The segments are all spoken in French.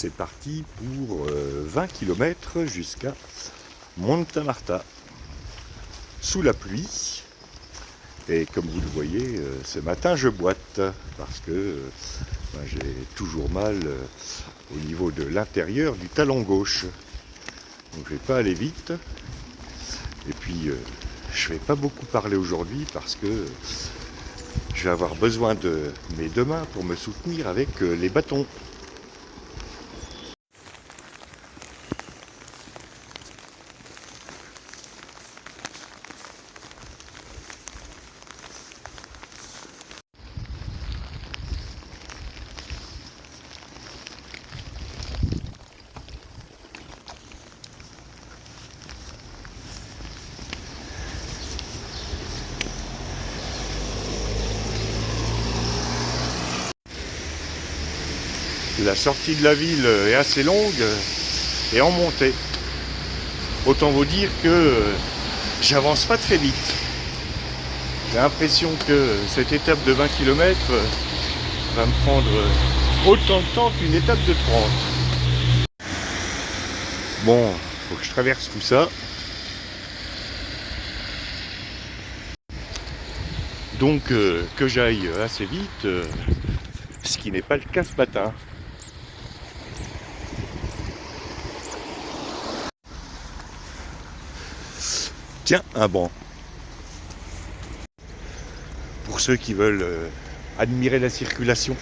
c'est parti pour 20 km jusqu'à Monta Marta, sous la pluie. Et comme vous le voyez, ce matin je boite, parce que j'ai toujours mal au niveau de l'intérieur du talon gauche. Donc je ne vais pas aller vite. Et puis je ne vais pas beaucoup parler aujourd'hui, parce que je vais avoir besoin de mes deux mains pour me soutenir avec les bâtons. La sortie de la ville est assez longue et en montée. Autant vous dire que j'avance pas très vite. J'ai l'impression que cette étape de 20 km va me prendre autant de temps qu'une étape de 30. Bon, faut que je traverse tout ça. Donc que j'aille assez vite, ce qui n'est pas le cas ce matin. Tiens, un banc. Pour ceux qui veulent admirer la circulation.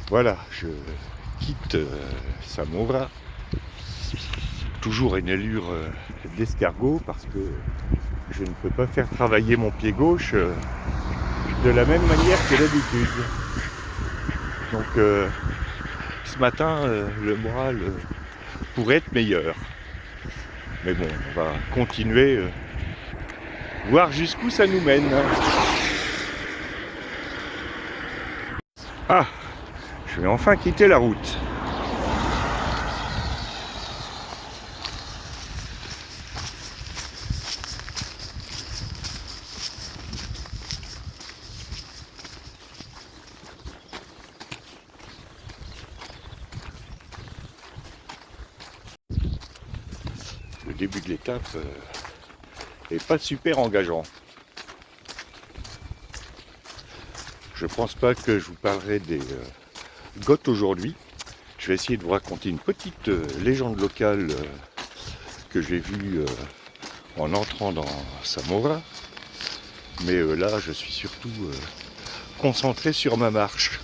Voilà, je quitte Samora. Toujours une allure d'escargot, parce que je ne peux pas faire travailler mon pied gauche de la même manière que d'habitude. Donc ce matin, le moral pourrait être meilleur. Mais bon, on va continuer, voir jusqu'où ça nous mène. Ah, je vais enfin quitter la route. Le début de l'étape est pas super engageant. Je pense pas que je vous parlerai des Goths aujourd'hui. Je vais essayer de vous raconter une petite légende locale que j'ai vue en entrant dans Samora. Mais là, je suis surtout concentré sur ma marche.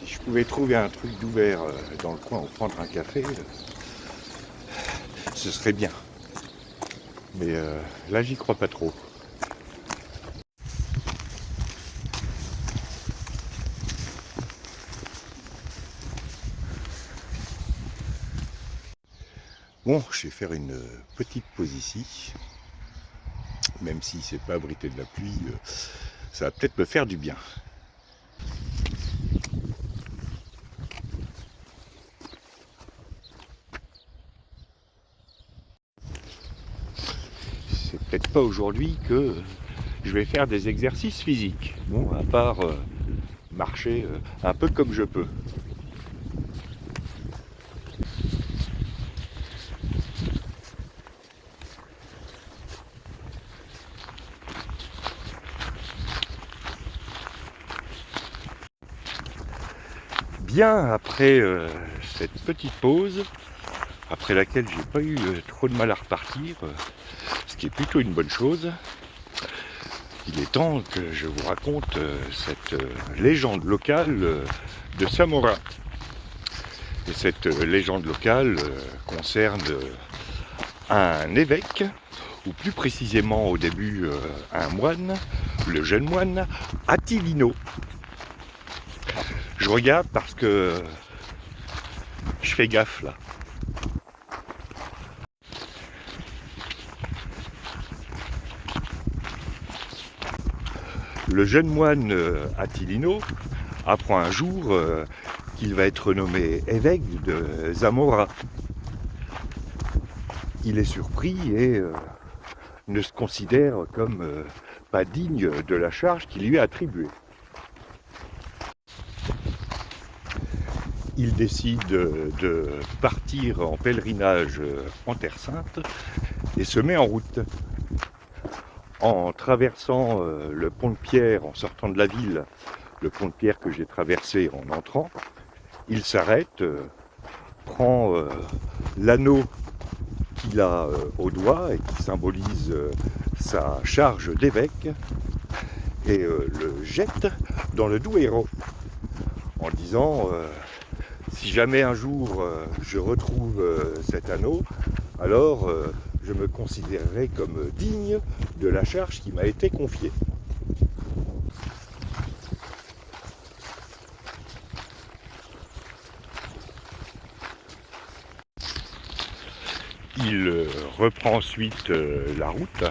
Si je pouvais trouver un truc d'ouvert dans le coin ou prendre un café, ce serait bien. Mais là, j'y crois pas trop. Bon, je vais faire une petite pause ici. Même si c'est pas abrité de la pluie, ça va peut-être me faire du bien. C'est peut-être pas aujourd'hui que je vais faire des exercices physiques. Bon, à part marcher un peu comme je peux. Bien après cette petite pause, après laquelle j'ai pas eu trop de mal à repartir, ce qui est plutôt une bonne chose, il est temps que je vous raconte cette légende locale de Samora. Et cette légende locale concerne un évêque, ou plus précisément au début un moine, le jeune moine Attilino. Je regarde parce que je fais gaffe là. Le jeune moine Attilino apprend un jour qu'il va être nommé évêque de Zamora. Il est surpris et ne se considère comme pas digne de la charge qui lui est attribuée. Il décide de partir en pèlerinage en Terre Sainte et se met en route. En traversant le pont de Pierre, en sortant de la ville, le pont de Pierre que j'ai traversé en entrant, il s'arrête, prend l'anneau qu'il a au doigt et qui symbolise sa charge d'évêque et le jette dans le Douro en disant si jamais un jour je retrouve cet anneau, alors je me considérerai comme digne de la charge qui m'a été confiée. Il reprend ensuite la route.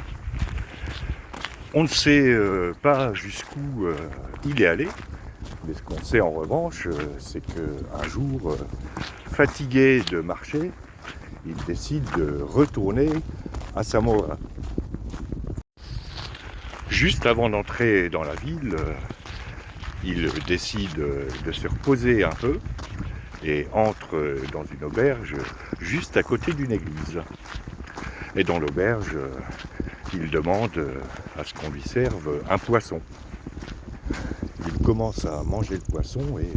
On ne sait pas jusqu'où il est allé, mais ce qu'on sait en revanche, c'est qu'un jour, fatigué de marcher, il décide de retourner à Zamora. Juste avant d'entrer dans la ville, il décide de se reposer un peu et entre dans une auberge juste à côté d'une église. Et dans l'auberge, il demande à ce qu'on lui serve un poisson. Il commence à manger le poisson et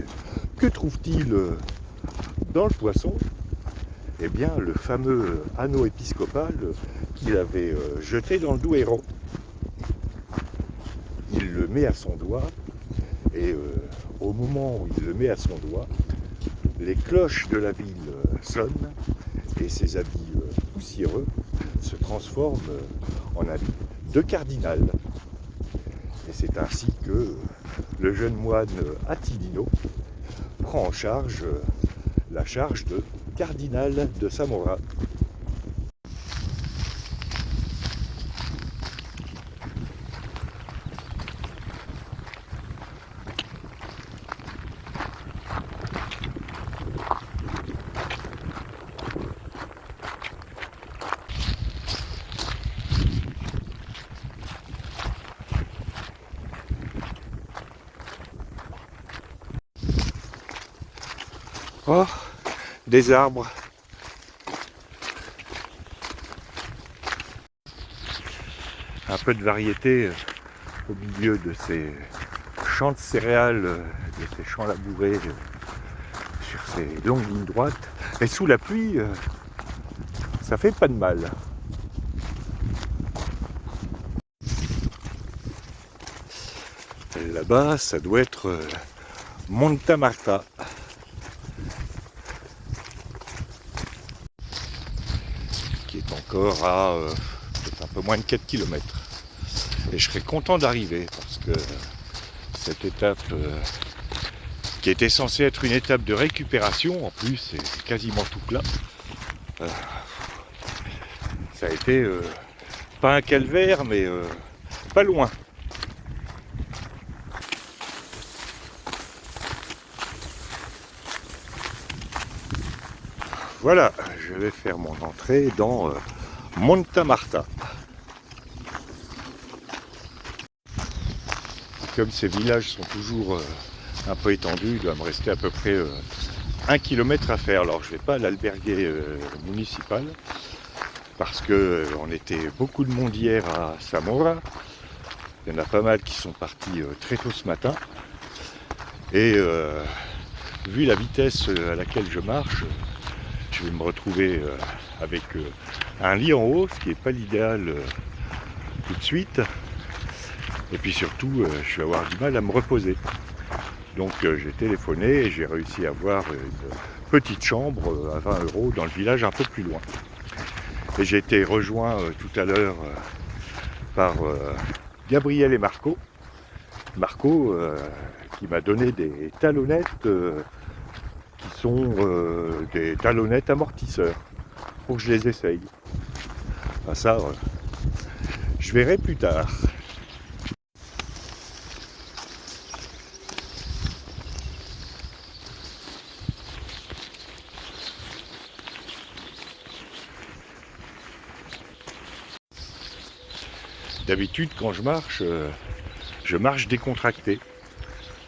que trouve-t-il dans le poisson? Eh bien, le fameux anneau épiscopal qu'il avait jeté dans le Douro. Il le met à son doigt et au moment où il le met à son doigt, les cloches de la ville sonnent et ses habits poussiéreux se transforment en habits de cardinal. Et c'est ainsi que le jeune moine Attilino prend en charge la charge de cardinal de Zamora. Oh, des arbres. Un peu de variété au milieu de ces champs de céréales, de ces champs labourés sur ces longues lignes droites. Et sous la pluie, ça fait pas de mal. Là-bas, ça doit être Monta Marta. Qui est encore à peut-être un peu moins de 4 km. Et je serais content d'arriver parce que cette étape qui était censée être une étape de récupération, en plus c'est quasiment tout plat, ça a été pas un calvaire mais pas loin. Voilà, je vais faire mon entrée dans Monta Marta. Comme ces villages sont toujours un peu étendus, il doit me rester à peu près 1 km à faire. Alors je ne vais pas à l'alberguer municipal parce qu'on était beaucoup de monde hier à Zamora. Il y en a pas mal qui sont partis très tôt ce matin. Et vu la vitesse à laquelle je marche, je vais me retrouver avec un lit en haut, ce qui n'est pas l'idéal tout de suite. Et puis surtout, je vais avoir du mal à me reposer. Donc j'ai téléphoné et j'ai réussi à avoir une petite chambre à 20 € dans le village un peu plus loin. Et j'ai été rejoint tout à l'heure par Gabriel et Marco. Marco qui m'a donné des talonnettes qui sont des talonnettes amortisseurs pour que je les essaye. Ah, ça, je verrai plus tard. D'habitude, quand je marche décontracté.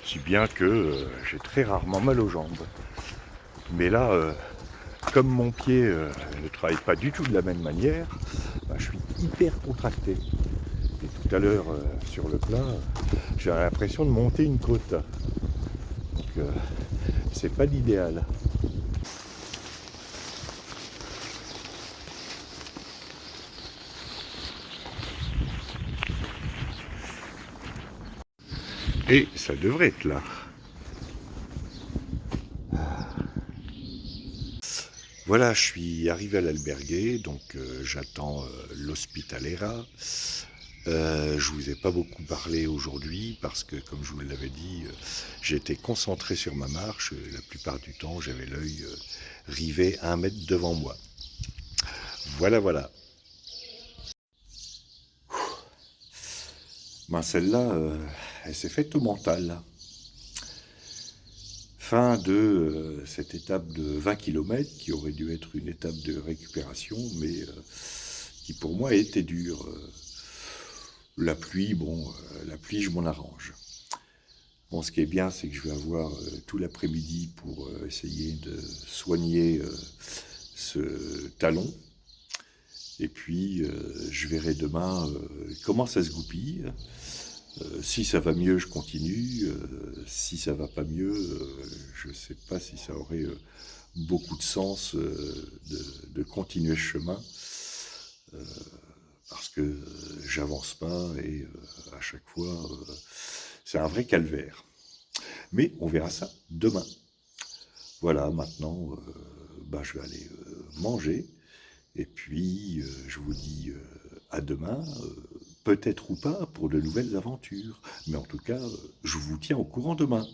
Si bien que j'ai très rarement mal aux jambes. Mais là, comme mon pied ne travaille pas du tout de la même manière, bah, je suis hyper contracté. Et tout à l'heure, sur le plat, j'ai l'impression de monter une côte. Donc, c'est pas l'idéal. Et ça devrait être là. Voilà, je suis arrivé à l'alberguer, donc j'attends l'Hospitalera. Je vous ai pas beaucoup parlé aujourd'hui parce que, comme je vous l'avais dit, j'étais concentré sur ma marche. La plupart du temps, j'avais l'œil rivé 1 mètre devant moi. Voilà, voilà. Ben celle-là, elle s'est faite au mental. Fin de cette étape de 20 km qui aurait dû être une étape de récupération, mais qui pour moi était dure. La pluie, bon, la pluie, je m'en arrange. Bon, ce qui est bien, c'est que je vais avoir tout l'après-midi pour essayer de soigner ce talon. Et puis, je verrai demain comment ça se goupille. Si ça va mieux, je continue. Si ça va pas mieux, je ne sais pas si ça aurait beaucoup de sens de continuer ce chemin. Parce que j'avance pas et à chaque fois, c'est un vrai calvaire. Mais on verra ça demain. Voilà, maintenant, bah, je vais aller manger. Et puis, je vous dis à demain, peut-être ou pas pour de nouvelles aventures. Mais en tout cas, je vous tiens au courant demain.